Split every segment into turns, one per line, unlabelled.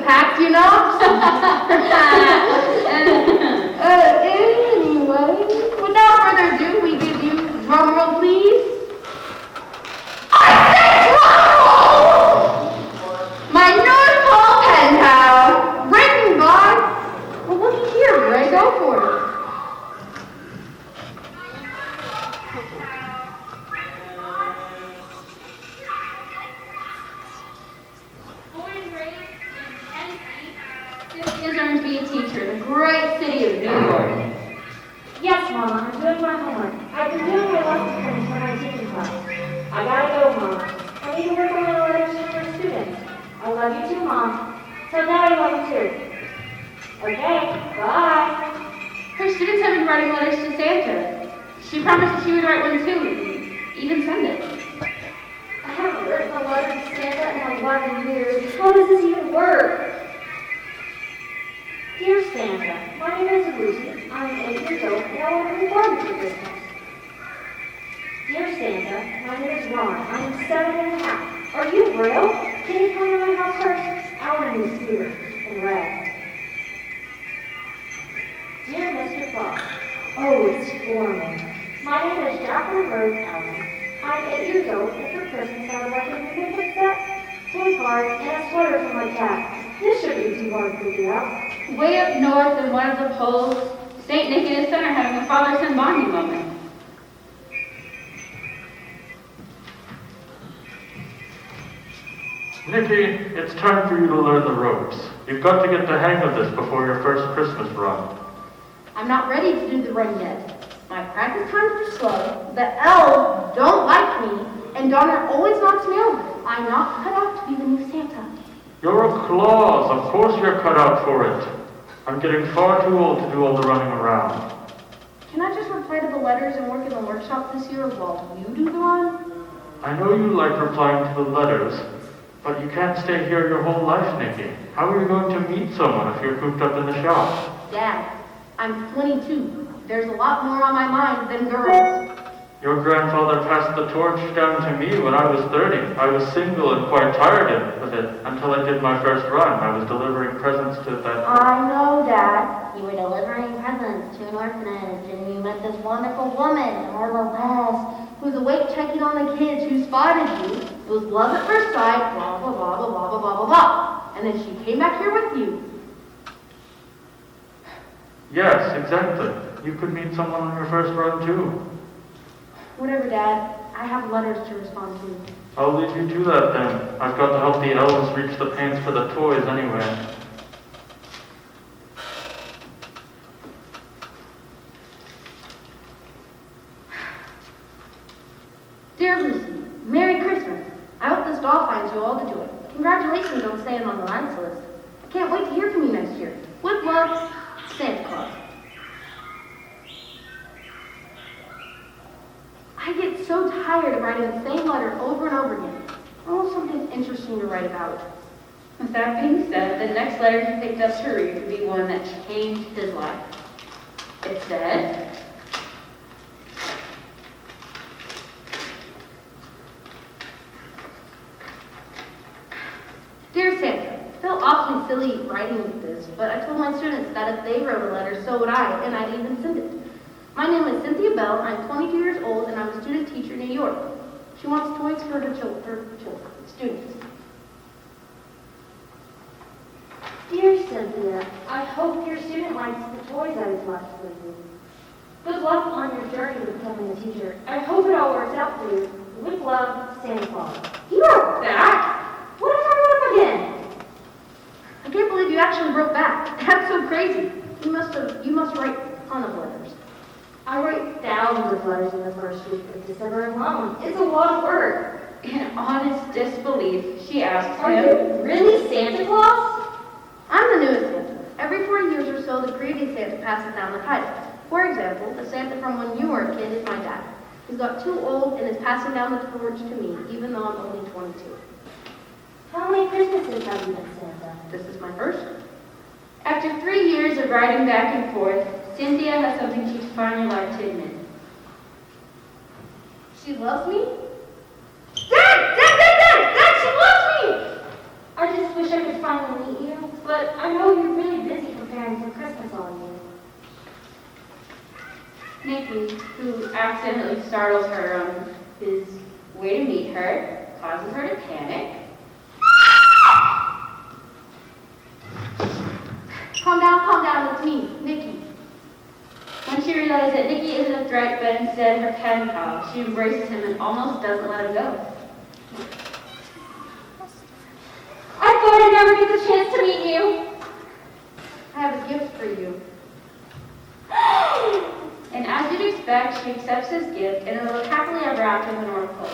packs, you know? Anyway, without further ado, we give you drum roll, please. I said drum roll! My North Pole pen pal, written by, well, looky here, Ray, go for it. To be a teacher in the great city of New York.
Yes, Mama, I'm doing my homework. I've been doing my lesson plans for my teaching class. I gotta go, Mom. I need to work on my letters to my students. I love you too, Mom. Tell Daddy I love you too. Okay, bye.
Her students have been writing letters to Santa. She promised that she would write one too, and even send it.
I haven't written a letter to Santa in 11 years. How does this even work? Dear Santa, my name is Lucy. I'm 8 years old and I want to be Barbie for Christmas. Dear Santa, my name is Ron. I'm 7 and a half. Are you real? Can you come to my house first? I want a new scooter in red. Dear Mr. Fox, oh, it's formal. My name is Jacqueline Rose Allen. I'm 8 years old and for Christmas I would like a new picnic set, toy cars, and a sweater for my cat. This shouldn't be too hard to figure out.
Way up north in one of the poles, St. Nick and his son are having a father-son bonding moment.
Nicky, it's time for you to learn the ropes. You've got to get the hang of this before your first Christmas run.
I'm not ready to do the run yet. My practice times are slow, the Elle don't like me, and Donner always knocks me over. I'm not cut out to be the new Santa.
You're a Claus. Of course you're cut out for it. I'm getting far too old to do all the running around.
Can I just reply to the letters and work in the workshop this year while you do the run?
I know you like replying to the letters, but you can't stay here your whole life, Nicky. How are you going to meet someone if you're cooped up in the shop?
Dad, I'm 22. There's a lot more on my mind than girls.
Your grandfather passed the torch down to me when I was 30. I was single and quite tired of it until I did my first run. I was delivering presents to that...
I know, Dad.
You were delivering presents to an orphanage, and you met this wonderful woman, Marla West,
who's awake checking on the kids who spotted you. It was love at first sight, blah, blah, blah, blah, blah, blah, blah, blah, blah. And then she came back here with you.
Yes, exactly. You could meet someone on your first run, too.
Whatever, Dad. I have letters to respond to.
I'll leave you to that, then. I've got to help the elves reach the paints for the toys anyway.
Dear Lucy, Merry Christmas. I hope this doll finds you all the joy. Congratulations on staying on the Lions list. I can't wait to hear from you next year. With love, Santa Claus. I get so tired of writing the same letter over and over again. I want something interesting to write about.
With that being said, the next letter he picked up to read would be one that changed his life. It said,
Dear Santa, I felt awfully silly writing this, but I told my students that if they wrote a letter, so would I, and I'd even send it. My name is Cynthia Bell, I'm 22 years old, and I'm a student teacher in New York. She wants toys for her students.
Dear Cynthia, I hope your student likes the toys I was left with you. Good luck on your journey to becoming a teacher. I hope it all works out for you. With love, Santa Claus.
You wrote back?
What if I wrote up again?
I can't believe you actually wrote back. That's so crazy. You must write a ton of letters.
I write thousands of letters in the first week of December alone. It's a lot of work.
in honest disbelief, she asked
Are
him,
you really Santa Claus?
I'm the newest Santa. Every 40 years or so, the previous Santa passes down the title. For example, the Santa from when you were a kid is my dad. He's got too old and is passing down the torch to me, even though I'm only 22.
How many Christmases have you been Santa?
This is my first.
After 3 years of riding back and forth, Cynthia has something she'd finally like to admit.
She loves me? Dad! Dad! Dad! Dad! Dad! She loves me!
I just wish I could finally meet you.
accidentally startles her on his way to meet her, causes her to panic.
Calm down, it's me, Nikki.
When she realizes that Nikki isn't a threat, but instead her pen pal, she embraces him and almost doesn't let him go.
I thought I'd never get the chance to meet you.
I have a gift for you.
And as you'd expect, she accepts his gift and they live happily ever after in the North Pole,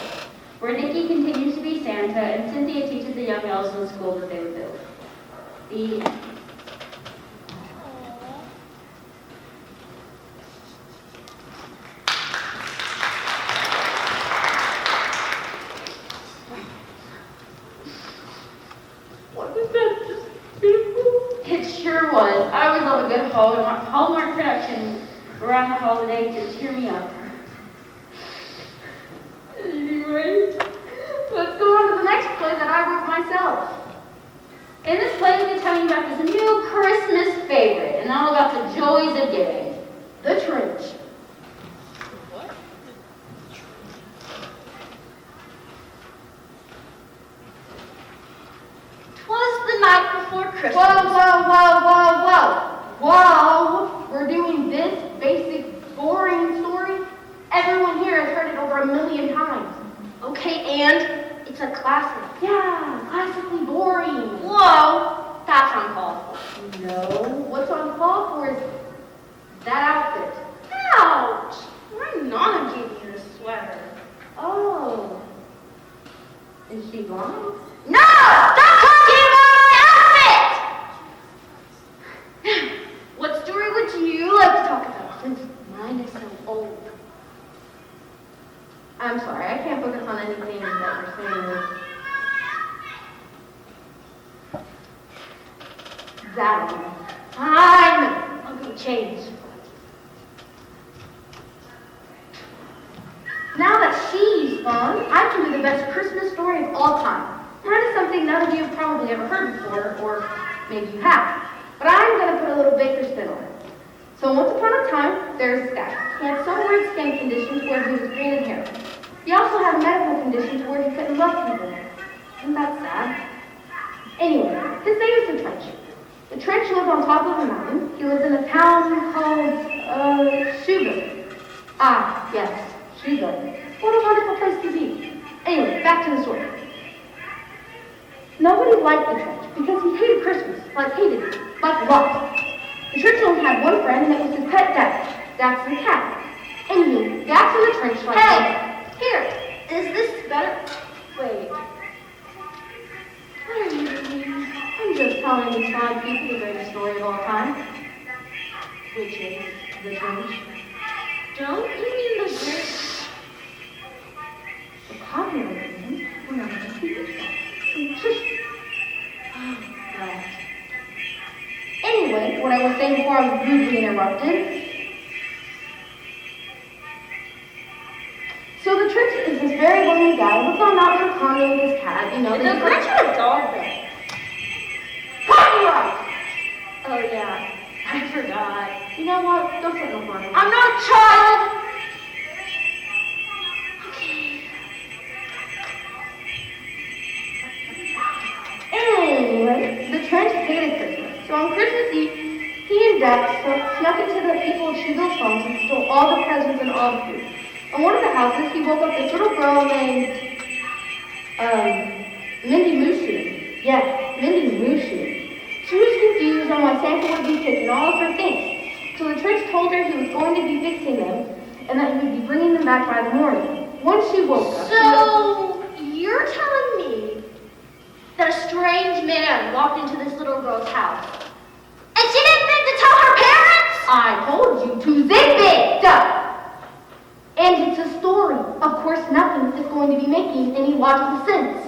where Nikki continues to be Santa and Cynthia teaches the young elves in the school that they would build. The end. It sure was. I always love a good Hallmark production around the holidays to cheer me up.
Anyway, let's go on to the next play that I wrote myself.
In this play, we'll be telling you about this new Christmas favorite and all about the joys of giving.
The Trench.
Twas the night before Christmas.
Whoa! We're doing this basic, boring story. Everyone here has heard it over 1,000,000 times.
Okay, and it's a classic.
Yeah, classically boring.
Whoa, that's uncalled for.
No, what's on call for is that outfit.
Ouch! My Nana gave me this sweater.
Oh. Is she blind?
No! Stop talking about my outfit! What story would you like to talk about since mine is so old?
I'm sorry, I can't focus on anything that you're saying. That one.
I'm gonna change.
Now that she's gone, I can do the best Christmas story of all time. Mine is something none of you have probably ever heard before, or maybe you have. But I'm going to put a little Baker spin on it. So once upon a time, there was a guy. He had some weird skin conditions where he was green in hair. He also had medical conditions where he couldn't love people. Isn't that sad? Anyway, his name is the Trench. The Trench lived on top of a mountain. He lived in a town called, Sugar. Ah, yes, Sugar. What a wonderful place to be. Anyway, back to the story. Nobody liked the Trench because he hated Christmas. Hated it. Like what? The Trench only had one friend, and it was his pet Dax. Dax the cat. Anyway, Dax and the Trench liked
Hey, here. Is this better? Wait.
What are you doing? I'm just telling these 5 people the greatest story of all time. Which is the Trench.
Don't you mean the great?
The popular reason we're not going to speak of that. Right. Anyway, what I was saying before I was rudely interrupted. So the Trench is this very lonely guy who lives on Mount Mcconnell with his cat, you know.
The Grinch had a dog though.
Copyright!
Oh yeah, I forgot.
You know what? Don't put no fun.
I'm not a child! Okay.
Anyway, the Trench hated Christmas. So on Christmas Eve, he and Dax snuck into the people of Shoeville's homes and stole all the presents and all the food. On one of the houses, he woke up this little girl named, Mindy Mooshu. Yeah, Mindy Mooshu. She was confused on why Santa would be taking all of her things. So the Trench told her he was going to be fixing them and that he would be bringing them back by the morning. Once she woke up,
So, you're telling me that a strange man walked into this little girl's house and she didn't think to tell her parents?
I told you to zip it! And it's a story. Of course, nothing is going to be making any logical sense.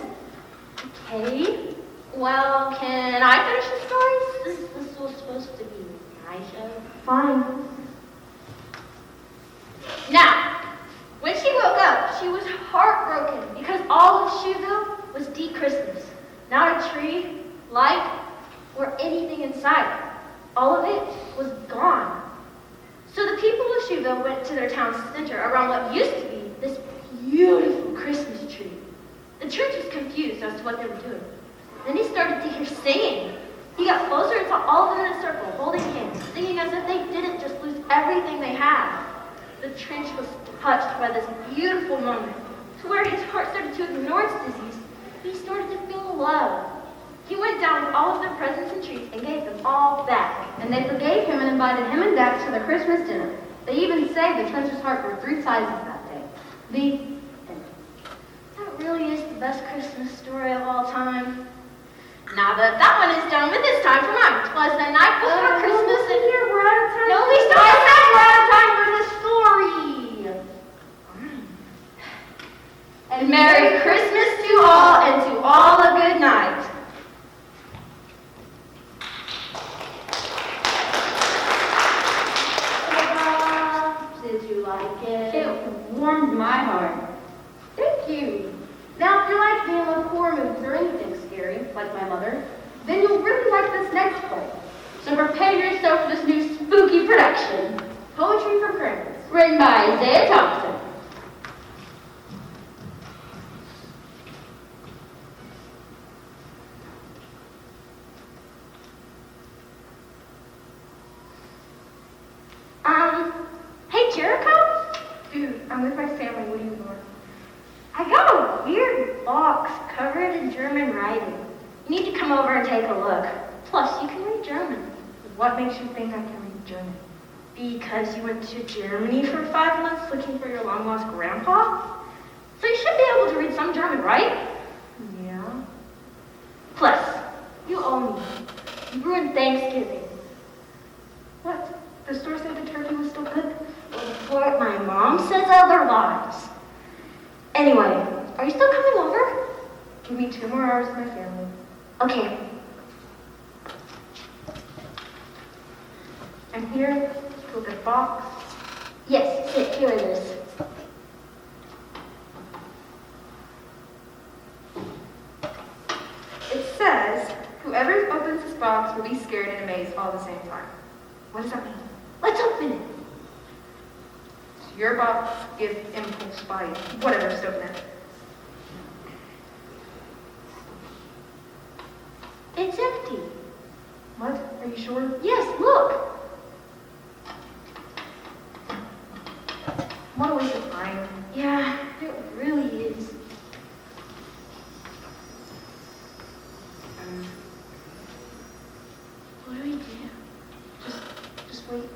Okay. Well, can I finish the story? This was supposed to be my show.
Fine.
Now, when she woke up, she was heartbroken because all of Shoeville was de-Christmas. Not a tree, light, or anything inside. All of it was gone.
So the people of Shoeville went to their town center around what used to be this beautiful Christmas tree. The church was confused as to what they were doing. Then he started to hear singing. He got closer and saw all of them in a circle, holding hands, singing as if they didn't just lose everything they had. The trench was touched by this beautiful moment, to where his heart started to ignore its disease. He started to feel love. He went down with all of their presents and treats and gave them all back.
And they forgave him and invited him and Dax to their Christmas dinner. They even say the trench's heart grew 3 sizes that day. The end.
That really is the best Christmas story of all time. Now that one is done with, it's time for mine. 'Twas the night before Christmas and here we're out of time. No, we still have time. We're out of time for the story. And Merry Christmas to all, and to all a good night. Did you like it?
It warmed my heart.
Thank you. Now, if you like being with horror movies or anything scary, like my mother, then you'll really like this next play.
So prepare yourself for this new spooky production.
Poetry for Parents.
Written by Isaiah Thompson.
Hey, Jericho? Dude, I'm with my family. What do you want? I got a weird box covered in German writing. You need to come over and take a look. Plus, you can read German. What makes you think I can read German? Because you went to Germany for 5 months looking for your long-lost grandpa? So you should be able to read some German, right? Yeah. Plus, you owe me. You ruined Thanksgiving. What? The store said the turkey was still good? Well, my mom says otherwise. Anyway, are you still coming over? Give me 2 more hours with my family. Okay. And here, look at the box. Yes, here it is. It says, whoever opens this box will be scared and amazed all at the same time. What does that mean? Let's open it. Your box, gift, impulse, buy, whatever, just open it. It's empty. What? Are you sure? Yes, look. What a waste of time. Yeah, it really is. What do we do? Just wait.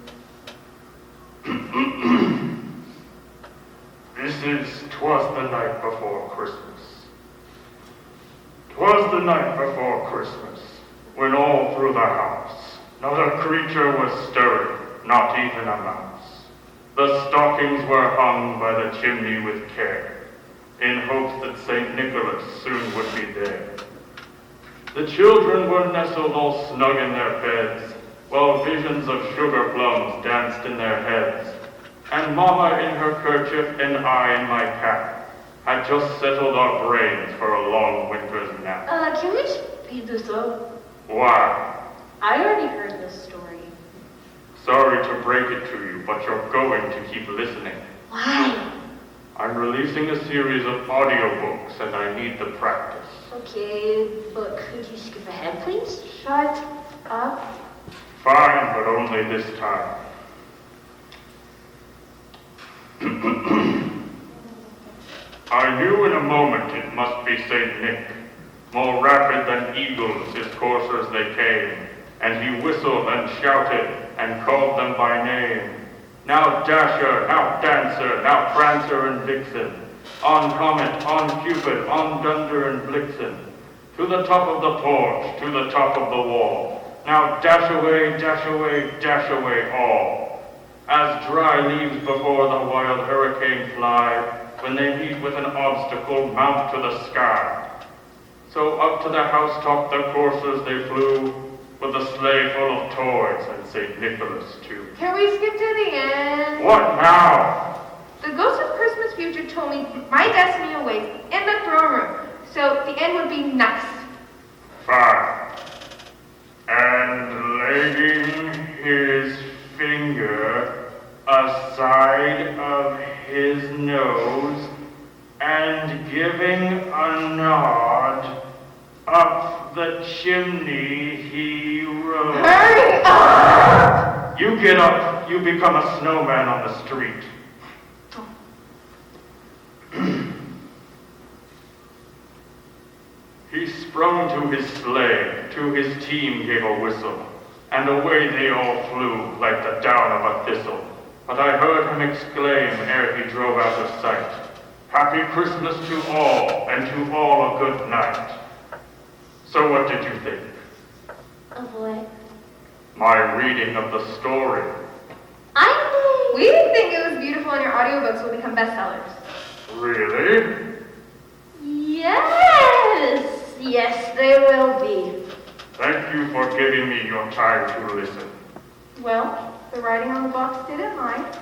"'Twas the night before Christmas. 'Twas the night before Christmas, when all through the house not a creature was stirring, not even a mouse. The stockings were hung by the chimney with care, in hopes that St. Nicholas soon would be there. The children were nestled all snug in their beds, while visions of sugar plums danced in their heads. And Mama in her kerchief and I in my cap had just settled our brains for a long winter's nap.
Can we speed this up?
Why?
I already heard this story.
Sorry to break it to you, but you're going to keep listening.
Why?
I'm releasing a series of audiobooks and I need the practice.
Okay, but could you skip ahead, please? Shut up.
Fine, but only this time. I knew in a moment it must be St. Nick. More rapid than eagles his coursers they came, and he whistled and shouted and called them by name. Now Dasher, now Dancer, now Prancer and Vixen, on Comet, on Cupid, on Dunder and Blitzen, to the top of the porch, to the top of the wall. Now dash away all. As dry leaves before the wild hurricane fly, when they meet with an obstacle, mount to the sky. So up to the housetop the coursers they flew, with a sleigh full of toys and St. Nicholas too.
Can we skip to the end?
What now?
The ghost of Christmas future told me my destiny awaits in the throne room, so the end would be nice.
Fine. And laying his finger Up the chimney he rode.
Hurry up!
You get up, you become a snowman on the street. He sprung to his sleigh, to his team gave a whistle, and away they all flew like the down of a thistle. But I heard him exclaim ere he drove out of sight, Happy Christmas to all, and to all a good night. So what did you think?
Of what?
My reading of the story.
We think it was beautiful and your audiobooks will become bestsellers.
Really?
Yes! Yes, they will be.
Thank you for giving me your time to listen.
Well, the writing on the box didn't lie.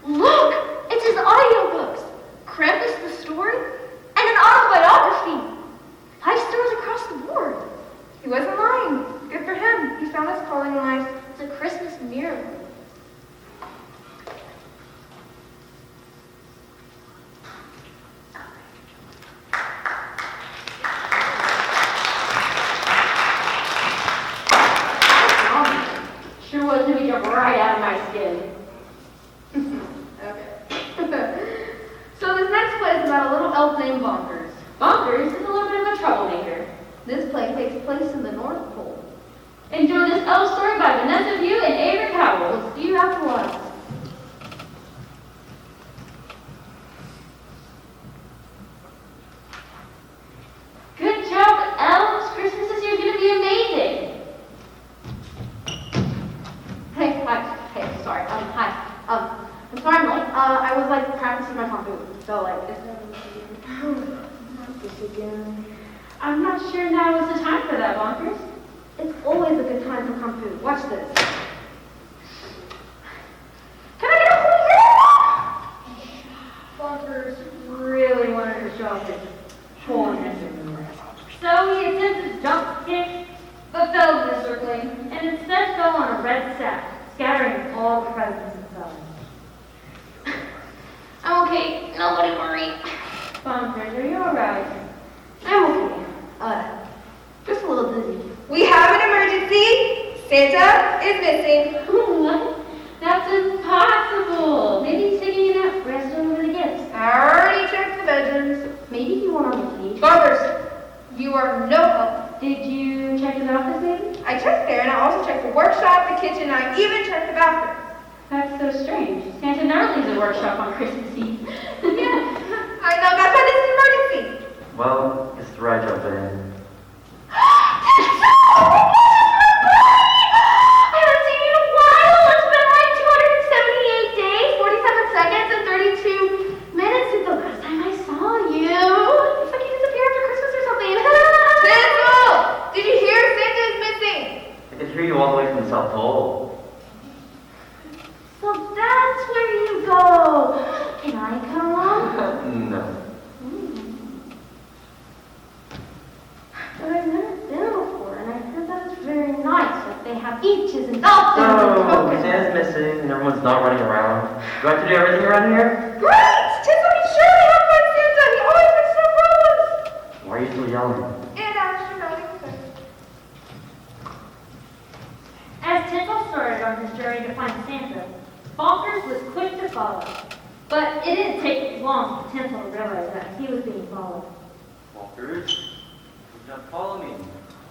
Look! It's his audiobooks! Krampus the story, and an autobiography! 5 stars across the board.
He wasn't lying. Good for him. He found his calling in life.
It's a Christmas miracle.
Sure was to be jumped right out of my skin.
Okay. So this next play is about a little elf named Bonkers.
Bonkers is a little bit of a troublemaker.
This play takes place in the North Pole.
Enjoy this Elle story by Vanessa View and Avery Powell.
We'll see you after lunch.
Good job, Elle. This Christmas this year is going to be amazing.
Hey, hi. Hey, sorry. Hi. I'm sorry I'm late. I was like practicing my kung fu. So like, it's this again.
I'm not sure now is the time for that, Bonkers.
It's always a good time for kung fu. Watch this. Can I get a hold Bonkers really wanted to show off his wholeness.
So he attempted to jump kick, but fell miserably, and instead fell on a red sack, scattering all the presents inside.
I'm okay. Nobody worry.
Bonkers, are you alright?
I'm okay. Just a little dizzy. We have an emergency. Santa is missing.
What? That's impossible. Maybe he's taking a nap, resting over the gifts.
I already checked the bedrooms.
Maybe he went on vacation.
Bonkers, you are no help.
Did you check his office, maybe?
I checked there, and I also checked the workshop, the kitchen, and I even checked the bathroom.
That's so strange. Santa never leaves a workshop on Christmas Eve.
Yeah, I know. That's why this is an emergency.
Well, it's the right job then.
I haven't seen you in a while. It's been like 278 days, 47 seconds, and 32 minutes since the last time I saw you. It's like you disappeared after Christmas or something.
Santa! Did you hear Santa is missing?
I could hear you all the way from the South Pole.
So that's where you go. Can I come along?
No.
But I've never been before, and I heard that it's very nice. Like they have beaches and dolphins and
So,
coconuts.
Santa's missing and everyone's not running around. Do I have to do everything around here?
Great! Tinsel can surely help find Santa. He always fixes our problems.
Why are you still yelling?
And astronomic effect.
As Tinsel started on his journey to find Santa, Bonkers was quick to follow. But it didn't take long for Tinsel to realize that he was being followed.
Walkers, don't follow me.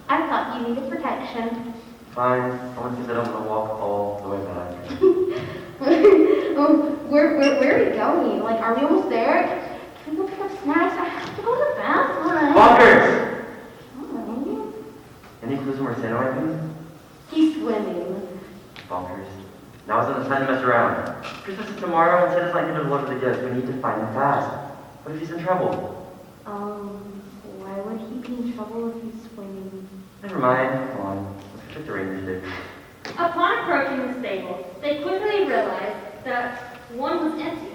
I thought you needed protection.
Fine, only because I don't want to walk all the way back.
Where are we going? Like, are we almost there? Can we go pick up snacks? I have to go to the bathroom.
Walkers!
Oh,
Any clues on where Santa might be?
he's swimming.
Bonkers. Now isn't the time to mess around. Christmas is tomorrow and Santa's not going to deliver the gifts. We need to find him fast. What if he's in trouble?
Why would he be in trouble if he's swimming?
Never mind. Come on. Let's check the ranger stick.
Upon approaching the stable, they quickly realized that one was empty.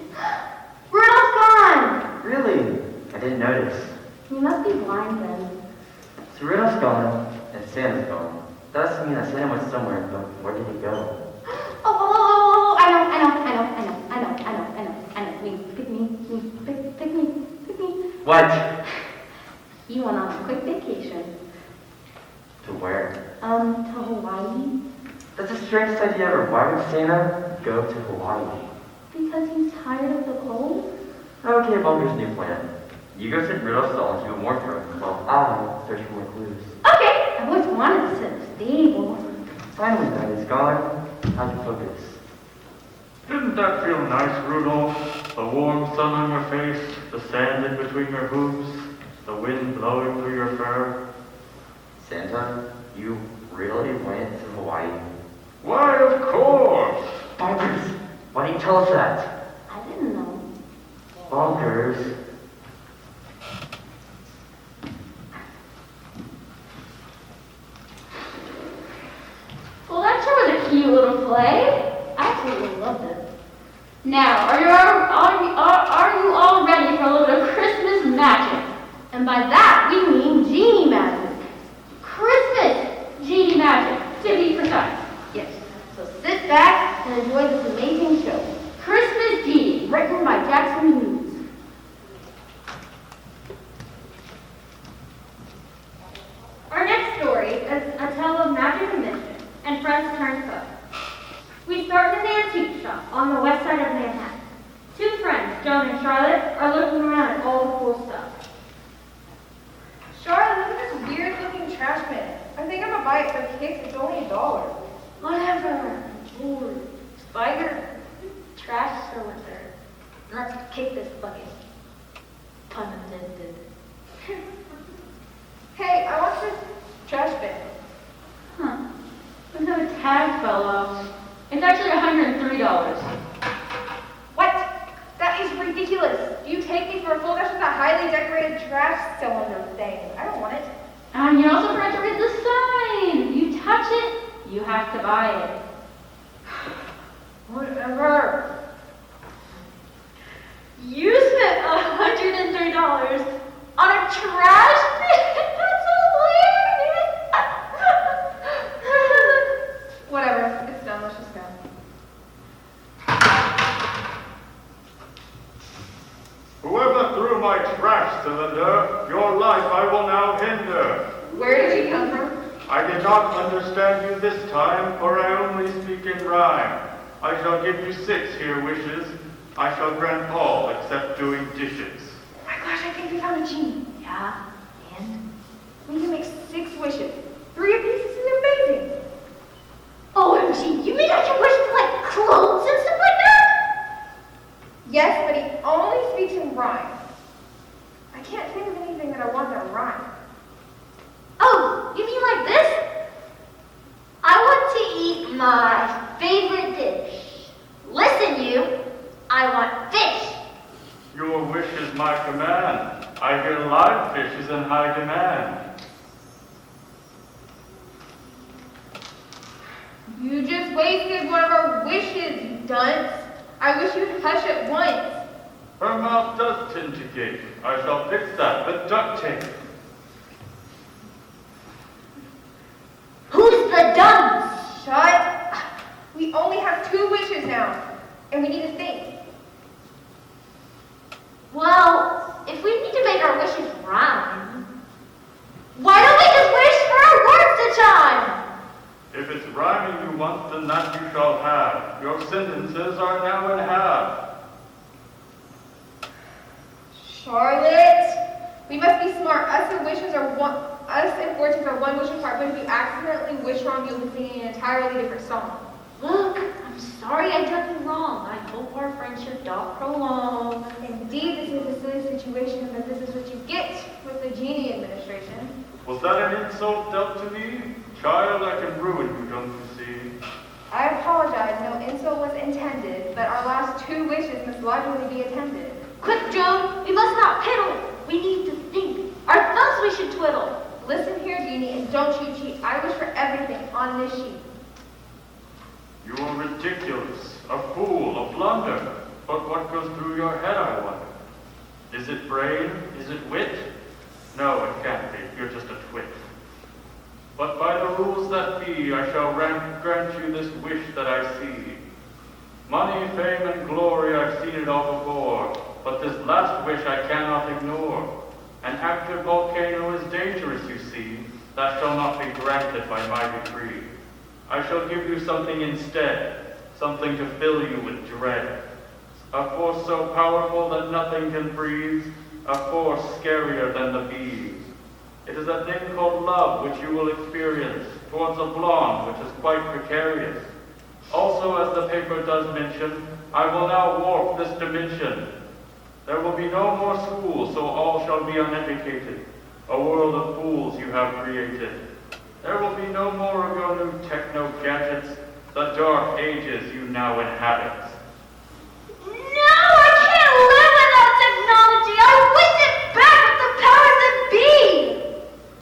Rudolph's gone!
Really? I didn't notice.
You must be blind then.
So Rudolph's gone and Santa's gone. That doesn't mean that Santa went somewhere, but where did he go?
Oh, I know. Me, pick me.
What?
He went on a quick vacation.
To where?
To Hawaii.
That's the strangest idea ever. Why would Santa go to Hawaii?
Because he's tired of the cold.
Okay, well, here's a new plan. You go sit in Rudolph's stall and do more throwing, while I search for more clues.
Okay! I've always wanted to sit in a stable.
Finally, that is gone. Time to focus.
Didn't that feel nice, Rudolph? The warm sun on your face, the sand in between your hooves, the wind blowing through your fur.
Santa, you really went to Hawaii?
Why, of course!
Bonkers! Why didn't you tell us that?
I didn't know.
Bonkers.
Well, that sure was a cute little play. I absolutely loved it. Now, are you all ready for a little bit of Christmas magic? And by that, we mean genie magic. Christmas genie magic, to be precise. Yes. So sit back and enjoy this amazing show. Christmas Genie, written by Jackson Hughes.
Our next story is a tale of magic and mischief and friends turned foe. We start in an antique shop on the west side of Manhattan. Two friends, Joan and Charlotte, are looking around at all the cool stuff.
Charlotte, look at this weird-looking trash bin. I think I'm gonna buy it for kicks. It's only $1.
Whatever. Ooh, spider, trash cylinder. Let's kick this bucket. Pun intended.
Hey, I want this trash bin.
Huh. Look how the tag fell off. It's actually $103.
What? That is ridiculous. Do you take me for a fool? That's just a highly decorated trash cylinder thing. I don't want it.
And you also forgot to read the sign. You touch it, you have to buy it.
Whatever.
You spent $103 on a trash bin? That's hilarious!
Whatever. It's done. Let's just go.
Whoever threw my trash cylinder, your life I will now hinder.
Where did you come from?
I did not understand you this time, for I only speak in rhyme. I shall give you 6 here wishes. I shall grant all except doing dishes.
Oh my gosh, I think we found a genie.
Yeah, and?
We can make 6 wishes. 3 apiece. This is amazing.
OMG, you mean I can wish for like clothes and stuff like that?
Yes, but he only speaks in rhyme. I can't think of anything that I want that rhyme.
Oh, you mean like this? I want to eat my favorite dish. Listen, you. I want fish.
Your wish is my command. I hear live fish is in high demand.
You just wasted one of our wishes, you dunce. I wish you'd hush at once.
Her mouth does tend to gape. I shall fix that with duct tape.
Who's the dunce?
Shut. We only have 2 wishes now, and we need to think.
Well, if we need to make our wishes rhyme, why don't we just wish for our words to chime?
If it's rhyming you want, then that you shall have. Your sentences are now in half.
Charlotte, we must be smart. Us and fortunes are one wish apart, but if you accidentally wish wrong, you'll be singing an entirely different song.
Look, I'm sorry I done you wrong. I hope our friendship doth prolong.
Indeed, this is a silly situation, but this is what you get with the genie administration.
Was that an insult dealt to me? Child, I can ruin you, don't you see?
I apologize, no insult was intended, but our last 2 wishes must logically be attended.
Quick, Joan, we must not piddle. We need to think. Our thumbs we should twiddle.
Listen here, genie, and don't you cheat. I wish for everything on this sheet.
You are ridiculous, a fool, a blunder. But what goes through your head, I wonder? Is it brain? Is it wit? No, it can't be. You're just a twit. But by the rules that be, I shall grant you this wish that I see. Money, fame, and glory, I've seen it all before. But this last wish I cannot ignore. active volcano is dangerous, you see. That shall not be granted by my decree. I shall give you something instead, something to fill you with dread. A force so powerful that nothing can freeze, a force scarier than the bees. It is a thing called love which you will experience towards a blonde which is quite precarious. Also, as the paper does mention, I will now warp this dimension. There will be no more schools, so all shall be uneducated. A world of fools you have created. There will be no more of your new techno-gadgets, the dark ages you now inhabit.
No, I can't live without technology. I wish it back with the powers that be.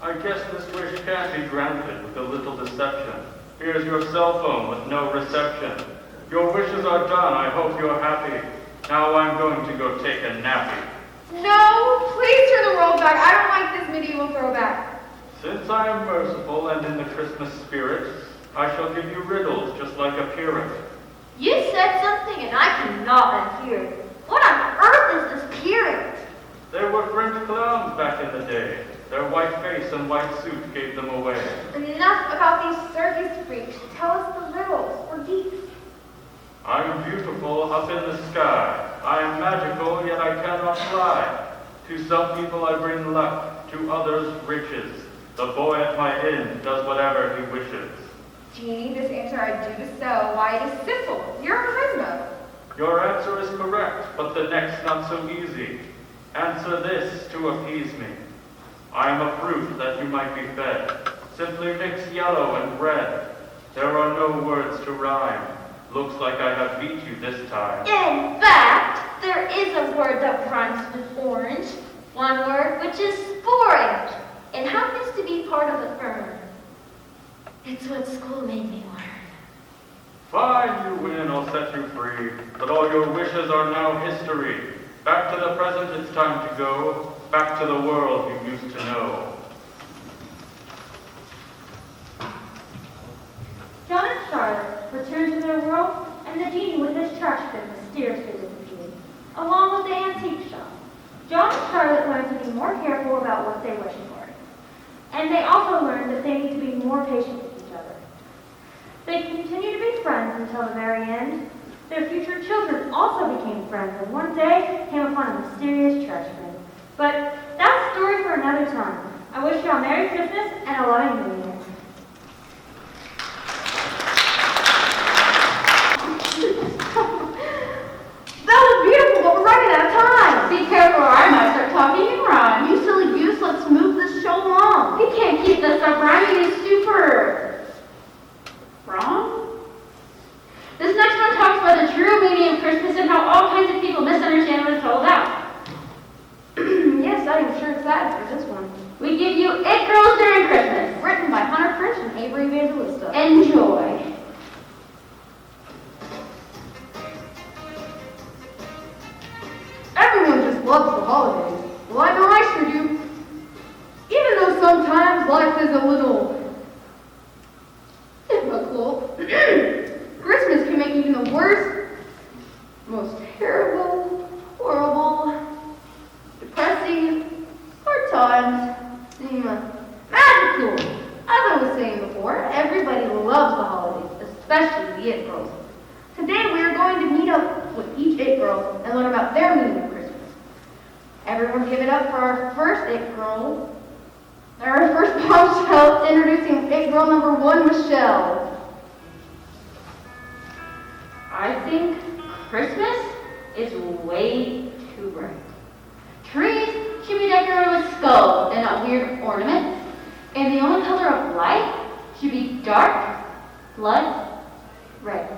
I guess this wish can't be granted with a little deception. Here's your cell phone with no reception. Your wishes are done. I hope you're happy. Now I'm going to go take a nappy.
No, please turn the world back. I don't like this medieval throwback.
Since I am merciful and in the Christmas spirit, I shall give you riddles just like a pirate.
You said something and I cannot unhear it. What on earth is this period?
There were French clowns back in the day. Their white face and white suit gave them away.
Enough about these circus freaks. Tell us the riddles. We're geeks.
I am beautiful up in the sky. I am magical, yet I cannot fly. To some people I bring luck, to others riches. The boy at my inn does whatever he wishes.
Genie, this answer I do bestow. Why, it is simple. You're a prisoner.
Your answer is correct, but the next not so easy. Answer this to appease me. I am a fruit that you might be fed. Simply mix yellow and red. There are no words to rhyme. Looks like I have beat you this time.
In fact, there is a word that rhymes with orange. One word which is sporage. It happens to be part of the fern. It's what school made me learn.
Fine, you win, I'll set you free. But all your wishes are now history. Back to the present it's time to go. Back to the world you used to know.
John and Charlotte returned to their world, and the genie with his trash bin mysteriously disappeared, along with the antique shop. John and Charlotte learned to be more careful about what they wish for, and they also learned that they need to be more patient with each other. They continued to be friends until the very end. Their future children also became friends, and one day came upon a mysterious trash bin. But that's a story for another time. I wish you all Merry Christmas and a loving New Year.
That was beautiful, but we're running out of time.
Be careful or I might start talking in rhyme.
You silly goose, let's move this show along.
We can't keep this up rhyming. It's super wrong. This next one talks about the true meaning of Christmas and how all kinds of people misunderstand what it's all about.
Yes, I'm sure it's sad for this one.
We give you It Girls During Christmas.
Written by Hunter French and Avery Evangelista.
Enjoy.
Everyone just loves the holidays. Well, I know I sure do. Even though sometimes life is a little difficult, Christmas can make even the worst, most terrible, horrible, depressing, hard times seem magical. As I was saying before, everybody loves the holidays, especially the It Girls. Today we are going to meet up with each It Girl and learn about their meaning of Christmas. Everyone give it up for our first It Girl. Our first bombshell, introducing It Girl number 1, Michelle.
I think Christmas is way too bright. Trees should be decorated with skulls and not weird ornaments. And the only color of light should be dark, blood, red.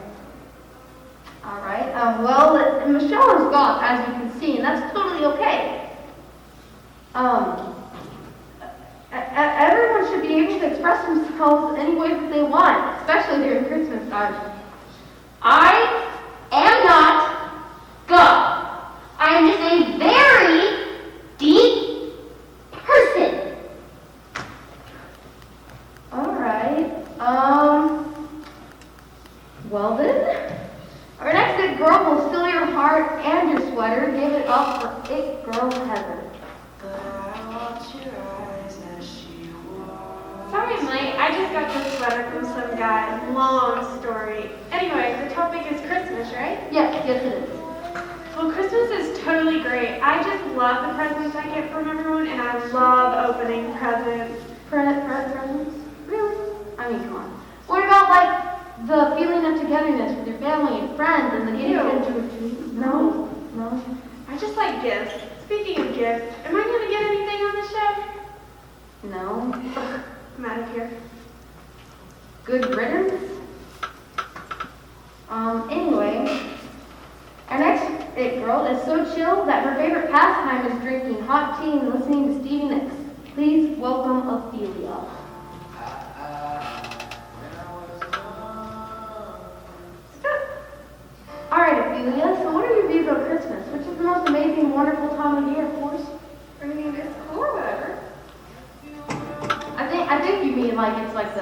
All right, well, Michelle is gone, as you can see, and that's totally okay. Everyone should be able to express themselves any way that they want, especially during Christmas time.
I am not God. I am just a very deep person.
All right, well then, our next It Girl will fill your heart and your sweater. Give it up for It Girl Heather.
Sorry I'm late. I just got this letter from some guy. Long story. Anyway, the topic is Christmas, right?
Yes, it is.
Well, Christmas is totally great. I just love the presents I get from everyone, and I love opening presents.
Presents? Really? I mean, come on. What about, like, the feeling of togetherness with your family and friends and the getting into a treat? No.
I just like gifts. Speaking of gifts, am I going to get anything on the show?
No.
I'm out of here.
Good riddance? Anyway, our next it girl is so chill that her favorite pastime is drinking hot tea and listening to Stevie Nicks. Please welcome Ophelia. Alright, Ophelia, so what are your views on Christmas? Which is the most amazing, wonderful time of year, of course?
I mean, it's cool or whatever.
I think you mean like it's like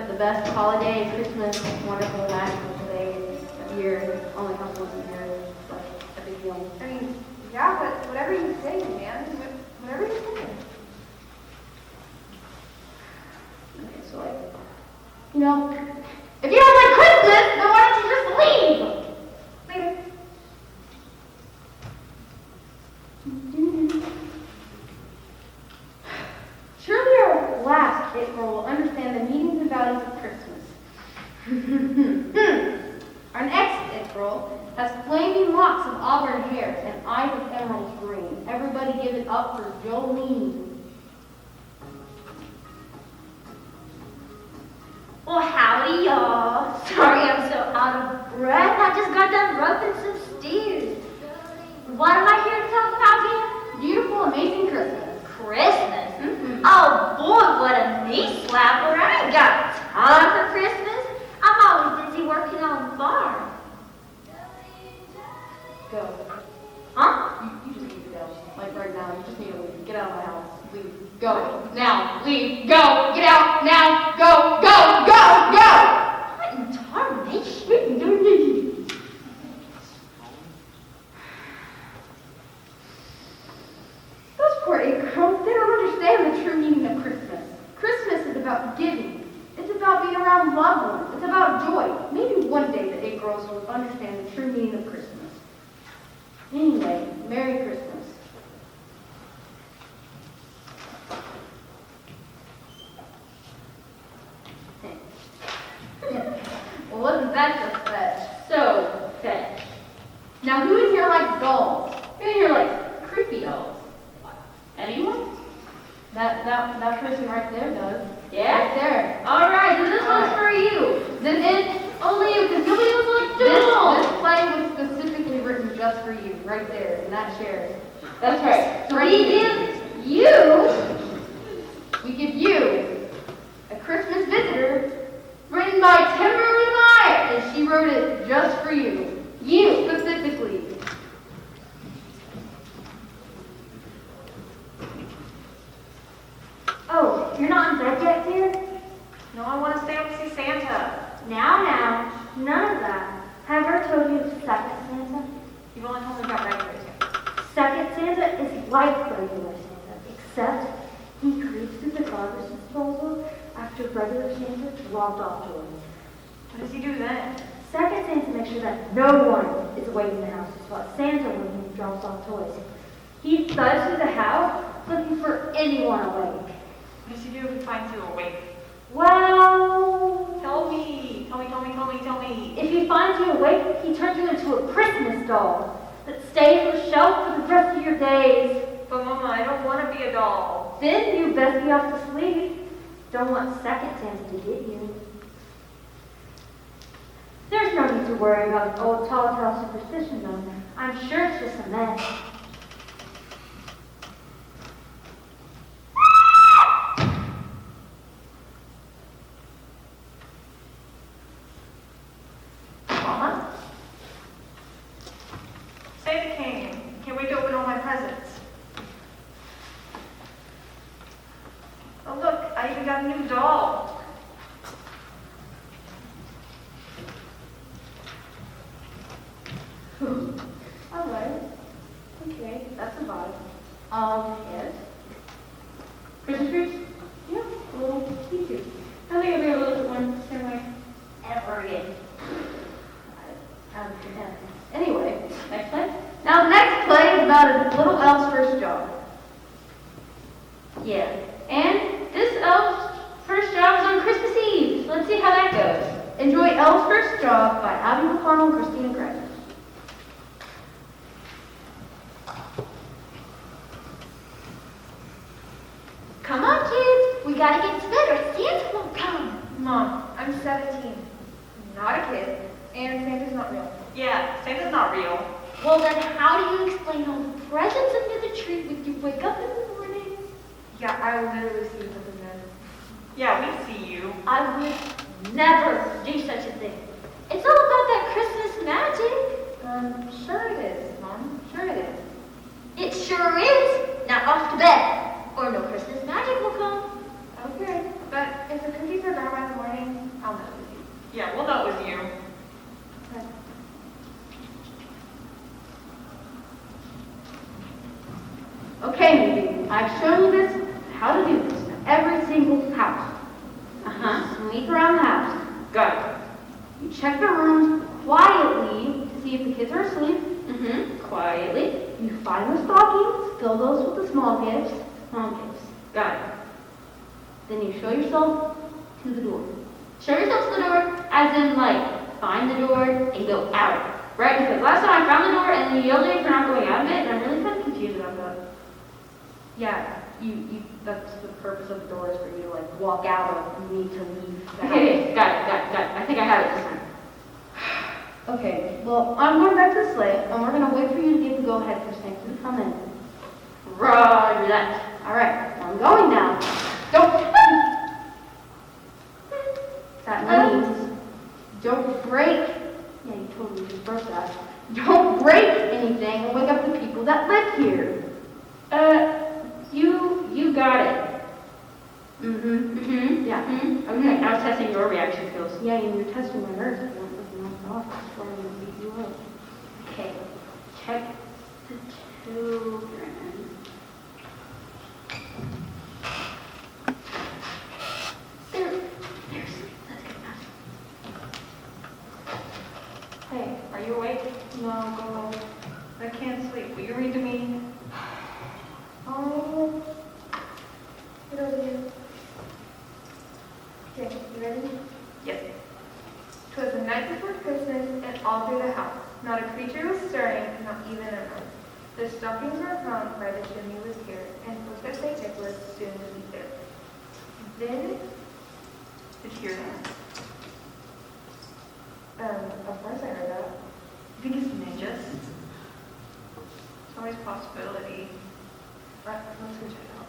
the best holiday, Christmas, wonderful, magical day of year, only comes once a year. It's like a big deal.
I mean, yeah, but whatever you say, man. Whatever you say.
Okay, so like, you know, if you don't like Christmas, then why don't you just leave?
Later.
Surely our last it girl will understand the meanings and values of Christmas. Our next it girl has flaming locks of auburn hair and eyes of emerald green. Everybody give it up for Jolene.
Well, howdy, y'all. Sorry I'm so out of breath. I just got done roping some steers. What am I here to talk about here?
Beautiful, amazing Christmas.
Christmas? Oh, boy, what a knee slapper. I ain't got time for Christmas. I'm always busy working on the farm.
Go.
Huh?
You just need to go. Like right now, you just need to leave. Get out of my house. Leave. Go. Now. Leave. Go. Get out. Now. Go. Go. Go. Go.
What in tarnation?
Those poor girls, they don't understand the true meaning of Christmas. Christmas is about giving. It's about being around loved ones. It's about joy. Maybe one day the 8 girls will understand the true meaning of Christmas. Anyway, Merry Christmas. Well, wasn't that just fetch? So fetch. Now, who in here likes dolls? Who in here likes creepy dolls? Anyone? That person right there does.
Yeah?
Right there.
All right, then this one's for you.
Then it's
Only you, because nobody else likes dolls.
this play was specifically written just for you, right there, in that chair.
That's right.
Right
We
here. give you a Christmas Visitor written by Kimberly Meyer, and she wrote it just for you. You specifically.
Oh, you're not in bed yet, dear?
No, I want to stay up to see Santa.
Now, none of that. Have I ever told you it's second Santa?
You've only told me about regular Santa.
Second Santa is like regular Santa, except he creeps through the garbage disposal after regular Santa dropped off toys.
What does he do then?
Second Santa makes sure that no one is awake in the house to spot Santa when he drops off toys. He thuds through the house looking for anyone awake.
What does he do if he finds you awake?
Well,
Tell me.
if he finds you awake, he turns you into a Christmas doll that stays on the shelf for the rest of your days.
But Mama, I don't want to be a doll.
Then you best be off to sleep. Don't want second Santa to get you. There's no need to worry about old tall tale superstition, though. I'm sure it's just a mess.
Mama? Santa came. Can't wait to open all my presents. Oh look, I even got a new doll.
Alright. Okay, that's a vibe. Yes. Christmas trees? Yeah, a little. Me too. I think I'll be able to look at one the same way ever again.
Anyway,
Next play?
now the next play is about a little elf's first job.
Yeah. And this elf's first job is on Christmas Eve. Let's see how that goes.
Enjoy Elle's First Job by Abby Mcconnell and Christina Gray.
Come on, kids. We gotta get to bed or Santa won't come.
Mom, I'm 17. Not a kid. And Santa's not real.
Yeah, Santa's not real.
Well, then how do you explain all the presents under the tree when you wake up in the morning?
Yeah, I literally see something then.
Yeah, we see you.
I would never do such a thing. It's all about that Christmas magic.
Sure it is, Mom. Sure it is.
It sure is. Now off to bed, or no Christmas magic will come.
Okay, but if the cookies are gone by the morning, I'll know it was you.
Yeah, we'll know it was you.
Okay, maybe. I've shown you this, how to do this in every single house. Sneak around the house.
Got it.
You check the rooms quietly to see if the kids are asleep.
Quietly.
You find the stockings, fill those with the small gifts. Small gifts.
Got it.
Then you show yourself to the door.
Show yourself to the door, as in, like, find the door and go out. Right? Because last time I found the door and then you yelled at me for not going out of it, and I'm really kind of confused about that.
Yeah, that's the purpose of the door is for you to like walk out of, you need to leave the house.
Okay, got it. I think I have it this time.
Okay, well, I'm going back to the sleigh, and we're going to wait for you to give the go-ahead for Santa to come in.
Roger that.
All right, well, I'm going now. Don't... That means don't break... Yeah, you totally just broke that. Don't break anything and wake up the people that live here.
You got it.
Yeah.
Okay, I was testing your reaction skills.
Yeah, and you're testing my nerves. If you want to knock off, that's why I'm going to beat you up.
Okay, check the children. There's that's good enough.
Hey, are you awake?
No, go.
I can't sleep. Will you read to me?
Oh. Get over here. Okay, you ready?
Yes.
'Twas the night before Christmas, and all through the house, not a creature was stirring, not even a mouse. The stockings were hung by the chimney was here, and footsteps they took was soon to be there. Then,
Did you hear that?
of course I heard that.
You think it's ninjas? It's always a possibility.
Let's go check it out.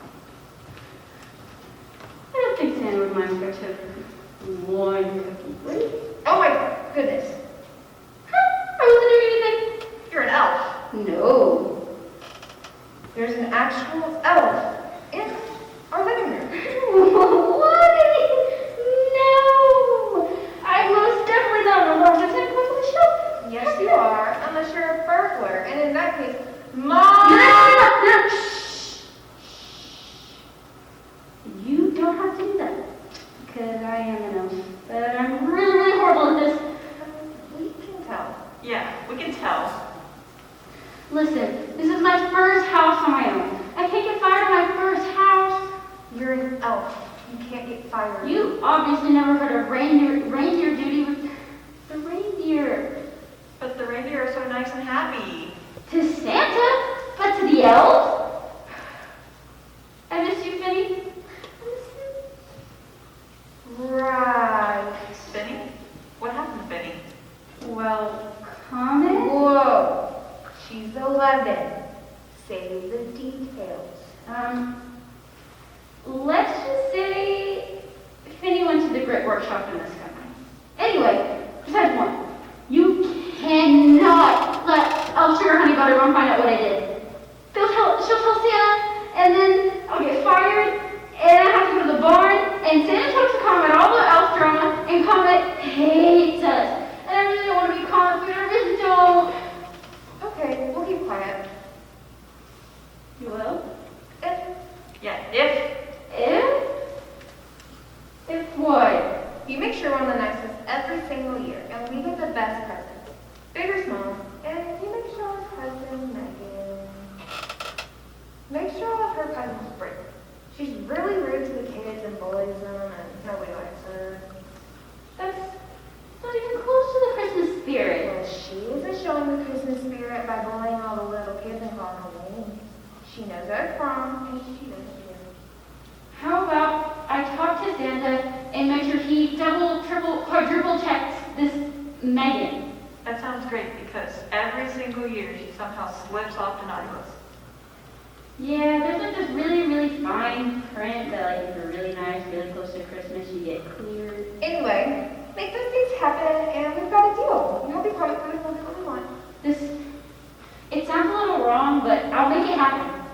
I don't think Santa would mind if I took one cookie, would he?
Oh my goodness.
I wasn't doing anything.
You're an elf.
No.
There's an actual elf in our living room.
What? No! I most definitely not remember the Santa Claus on the shelf.
Yes, you are, unless you're a burglar. And in that case, Mom!
Shh. You don't have to do that. Because I am an elf. But I'm really, really horrible at this.
We can tell.
Yeah, we can tell.
Listen, this is my first house on my own. I can't get fired on my first house.
You're an elf. You can't get fired.
You obviously never heard of reindeer duty with the reindeer.
But the reindeer are so nice and happy.
To Santa, but to the elves? I miss you, Finny. I miss you.
Right.
Benny? What happened, Benny?
Well,
Comment?
Whoa. She's 11. Save the details.
Let's just say Finny went to the grit workshop in this company. Anyway, besides one, you cannot let Sugar Honey Butter Run find out what I did. She'll tell Santa, and then I'll get fired, and I have to go to the barn, and Santa talks to Comet all the elf drama, and Comet hates us. And I really don't want to be Comet, but I really don't.
Okay, we'll keep quiet.
You will?
Yeah, if
sure we're on the nice list every single year, and we get the best presents, big or small. And he makes sure his cousin Megan makes sure all of her cousins break. She's really rude to the kids and bullies them, and nobody likes her.
That's not even close to the Christmas spirit.
Well, she isn't showing the Christmas spirit by bullying all the little kids and calling them names. She knows that it's wrong, and she doesn't care.
How about I talk to Santa and make sure he double, triple, quadruple checks this Megan?
That sounds great because every single year she somehow slips off the naughty list.
Yeah, there's like this really, really fine print that like if you're really nice, really close to Christmas, you get cleared.
Anyway, make those things happen, and we've got a deal. You'll be part of it, we'll do what we want.
It sounds a little wrong, but I'll make it happen.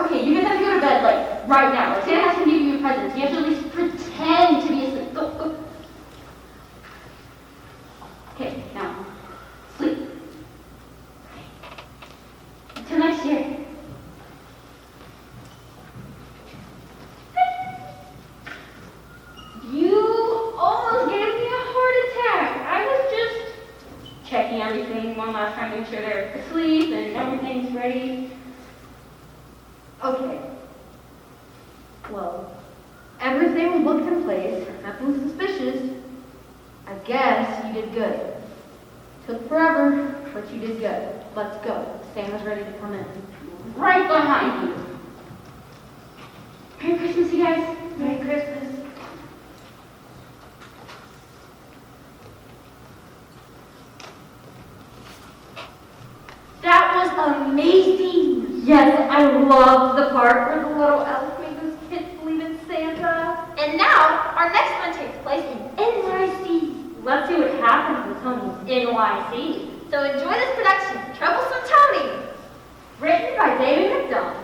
Okay, you guys have to go to bed, like, right now. Like, Santa has to give you presents. You have to at least pretend to be asleep. Go. Okay, now, sleep. Until next year. You almost gave me a heart attack. I was just checking everything one last time, making sure they're asleep and everything's ready.
Okay. Well, everything looked in place, nothing suspicious. I guess you did good. Took forever, but you did good. Let's go. Santa's ready to come in.
Right behind you. Merry Christmas, you guys.
Merry Christmas.
That was amazing! Yes, I loved the part where the little elf made those kids believe in Santa.
And now, our next one takes place in NYC.
Let's see what happens with Tony's NYC.
So enjoy this production, Troublesome Tony.
Written by David McDonald.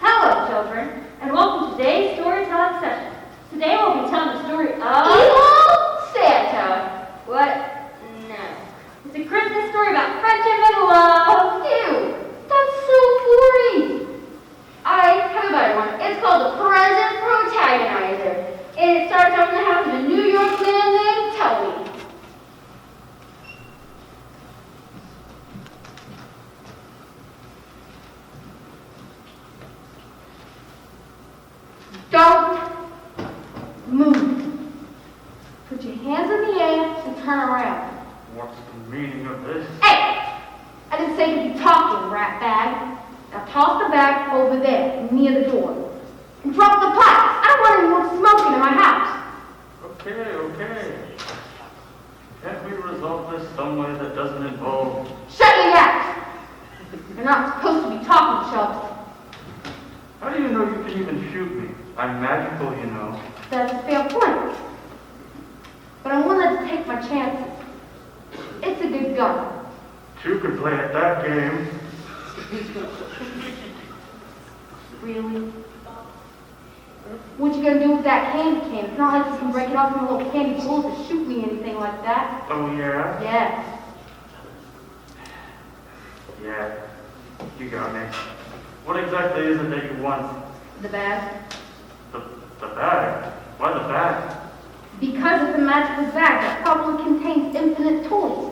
Hello, children, and welcome to today's storytelling session. Today we'll be telling the story of
Evil Santa.
What? No. It's a Christmas story about friendship and love.
Ew, that's so boring. I have a better one. It's called The Present Protagonizer. And it starts out in the house of a New York man named Tony.
Don't move. Put your hands in the air and turn around.
What's the meaning of this?
Hey! I didn't say to be talking, rat bag. Now toss the bag over there, near the door. And drop the pipe. I don't want anyone smoking in my house.
Okay. Can't we resolve this some way that doesn't involve...
Shut your yaps! You're not supposed to be talking, Chubbs.
How do you know you can even shoot me? I'm magical, you know.
That's a fair point. But I'm willing to take my chances. It's a good gun.
Two could play at that game.
Really? What you gonna do with that candy cane? It's not like you can break it off into little candy bullets to shoot me anything like that.
Oh, yeah?
Yes.
Yeah. You got me. What exactly is it that you want?
The bag.
The bag? Why the bag?
Because it's a magical bag that probably contains infinite toys.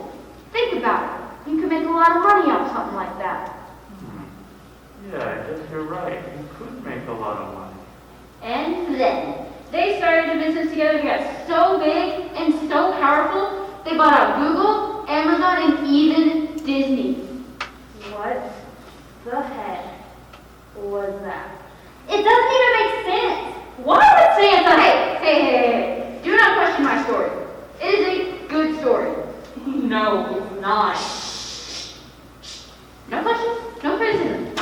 Think about it. You could make a lot of money off something like that.
Yeah, I guess you're right. You could make a lot of money.
And then they started a business together that got so big and so powerful, they bought out Google, Amazon, and even Disney.
What the heck was that?
It doesn't even make sense. Why would Santa? Hey. Do not question my story. It is a good story.
No, it's not.
No questions, no criticism.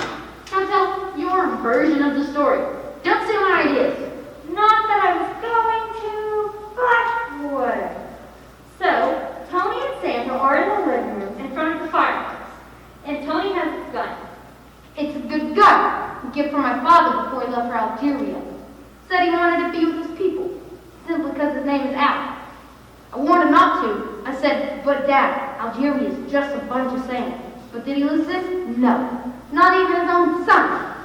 Now tell your version of the story. Don't steal my ideas.
Not that I was going to, but whatever. So, Tony and Santa are in the living room in front of the fireplace, and Tony has his gun.
It's a good gun. A gift from my father before he left for Algeria. Said he wanted to be with his people, simply because his name is Elle. I warned him not to. I said, but Dad, Algeria is just a bunch of sand. But did he listen? No. Not even his own son.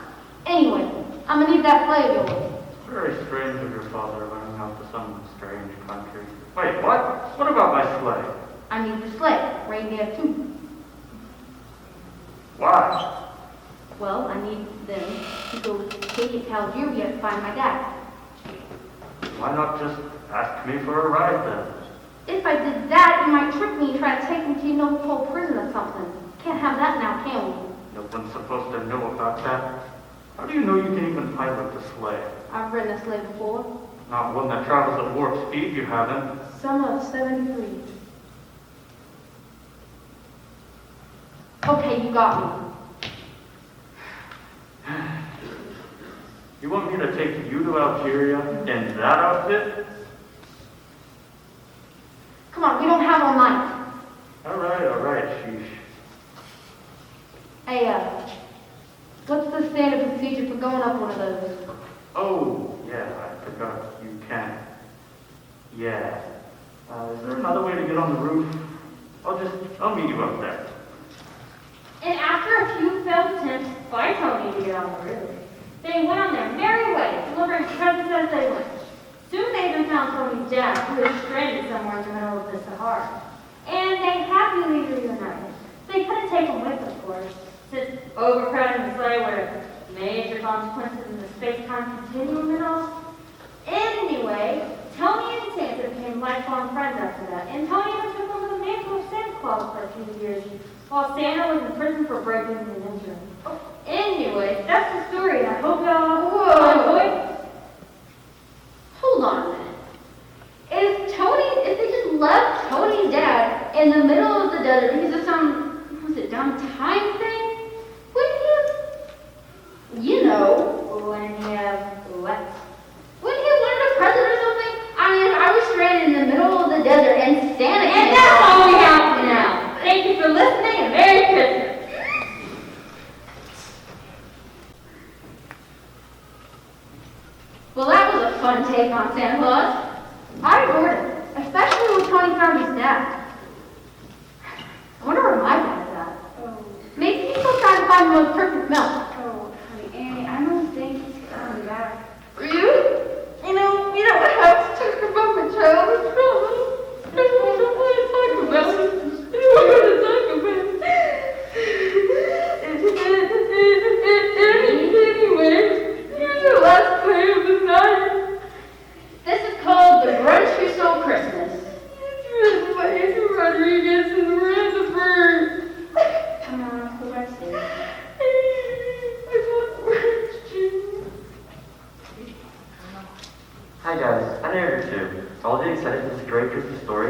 Anyway, I'm gonna need that play of yours.
Very
very strange of your father running out to some strange country. Wait, what? What about my sleigh?
I need the sleigh, reindeer too.
Why?
Well, I need them to go take it to Algeria to find my dad.
Why not just ask me for a ride then?
If I did that, you might trick me and try to take me to North Pole prison or something. Can't have that now, can we?
No one's supposed to know about that. How do you know you can even pilot the sleigh?
I've ridden a sleigh before.
Not one that travels at warp speed, you haven't.
Summer of '73. Okay, you got me.
You want me to take you to Algeria in that outfit?
Come on, we don't have all night.
All right, sheesh.
Hey, what's the standard procedure for going up one of those?
Oh, yeah, I forgot you can. Yeah. Is there another way to get on the roof? I'll meet you up there.
And after a few failed attempts by Tony to get on the roof, they went on their merry way, delivering presents as they went. Soon they even found Tony's dad, who was stranded somewhere in the middle of the Sahara. And they happily reunited. They couldn't take him with, of course, since overcrowding the sleigh would have major consequences in the space-time continuum and all. Anyway, Tony and Santa became lifelong friends after that, and Tony even took over the mantle of Santa Claus for a few years, while Santa was in prison for breaking and entering. Anyway, that's the story. I hope y'all enjoyed.
Hold on a minute. If they just left Tony's dad in the middle of the desert because of some, was it dumb time thing? Wouldn't he have,
When he what?
wouldn't he have learned a present or something? I mean, if I was stranded in the middle of the desert and Santa
And
came
that's
along-
all we have for now. Thank you for listening and Merry Christmas.
Well, that was a fun take on Santa Claus. I adored it, especially when Tony found his dad. I wonder where my dad's at. Maybe he's still trying to find the most perfect milk.
Honey, Annie, I don't think he's coming back.
Really? We don't have to talk about my childhood trauma. I don't want to talk about it. I don't want to talk about it. Anyway, here's the last play of the night.
This is called The Grinch Who Stole Christmas.
It's written by Andrew Rodriguez and Miranda Bird.
Come on, who do I see?
I want words, Jim.
Hi guys, I'm narrator 2. All of you excited for this great Christmas story?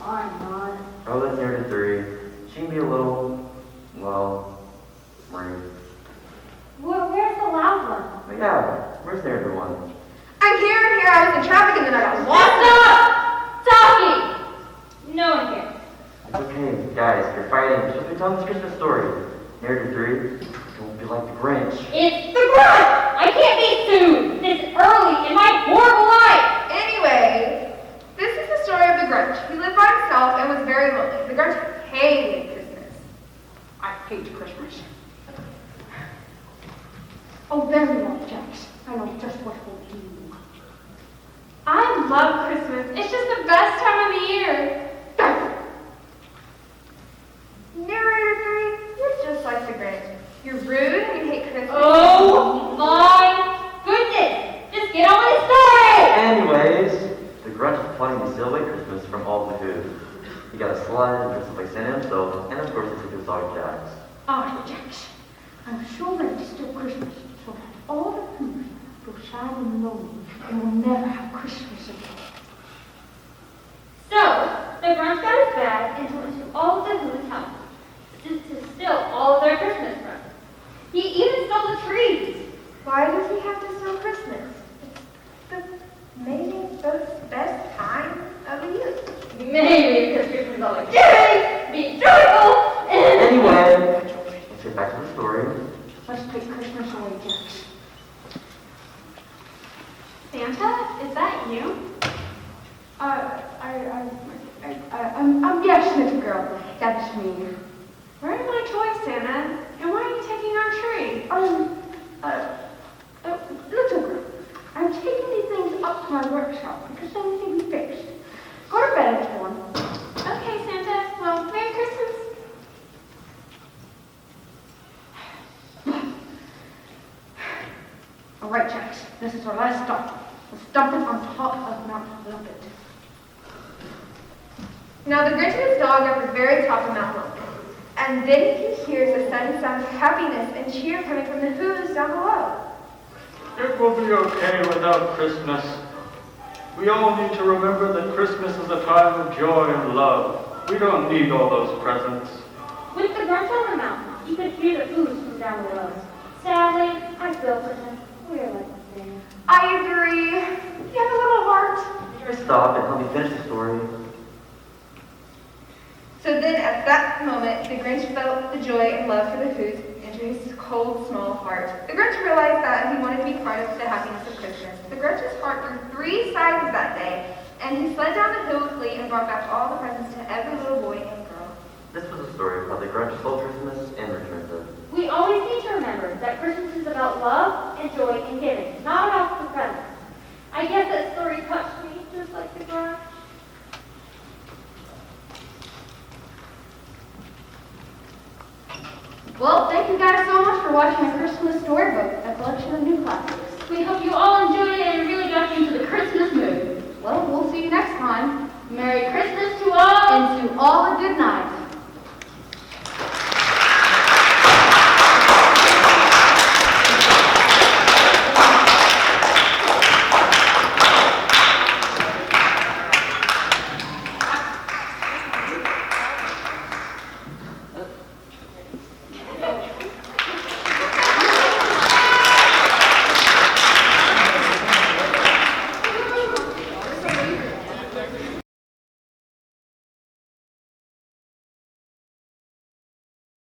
I'm not.
Oh, that's narrator 3. She can be a little, well, rude.
Where's the loud one?
But yeah, where's narrator 1?
I'm here. I was in traffic and then I got lost.
Stop talking! No one here.
It's okay, guys, you're fighting. Just be telling this Christmas story. Narrator 3, don't be like the Grinch.
It's the Grinch! I can't be sued this early in my horrible life!
Anyway, this is the story of the Grinch. He lived by himself and was very lonely. The Grinch hated Christmas.
I hate Christmas. Oh, very well, Jax. I know just what will do.
I love Christmas. It's just the best time of the year. Narrator 3, you're just like the Grinch. You're rude and you hate Christmas.
Oh my goodness! Just get on with the story!
Anyways, the Grinch is plotting to steal away Christmas from all the food. He got a slide, dressed up like Santa himself, and of course he took his dog Jax.
Ah, Jax. I'm sure ready to steal Christmas so that all the food will shine and lonely and we'll never have Christmas again.
So, the Grinch got his bag and went to all of the Who's houses to steal all of their Christmas presents. He even stole the trees.
Why does he have to steal Christmas? It's the best time of the year.
Maybe because Christmas is all like, yay! Be joyful! And
Anyway, let's get back to the story.
Let's take Christmas away, Jax.
Santa, is that you?
Yes, little girl. That's me.
Where are my toys, Santa? And why are you taking our tree?
Little girl. I
All right, Jax, this is our last stop. Let's dump it on top of Mount Lumpet.
Now the Grinch and his dog are at the very top of Mount Lumpet, and then he hears the sudden sound of happiness and cheer coming from the Who's down below.
It will be okay without Christmas. We all need to remember that Christmas is a time of joy and love. We don't need all those presents.
With the Grinch on the mountain, you could hear the Who's from down below. Sadly, I feel for him. We are like the same.
I agree. You have a little heart.
Can you stop and help me finish the story?
So then at that moment, the Grinch felt the joy and love for the Who's enter his cold, small heart. The Grinch realized that he wanted to be part of the happiness of Christmas. The Grinch's heart grew 3 sizes that day, and he slid down the hill with glee and brought back all the presents to every little boy and girl.
This was a story about the Grinch stole Christmas and returned it.
We always need to remember that Christmas is about love and joy and giving, not about the presents. I guess that story touched me just like the Grinch.
Well, thank you guys so much for watching a Christmas Storybook, a collection of new classics.
We hope you all enjoyed it and really got you into the Christmas mood.
Well, we'll see you next time.
Merry Christmas to all!
And to all a good night.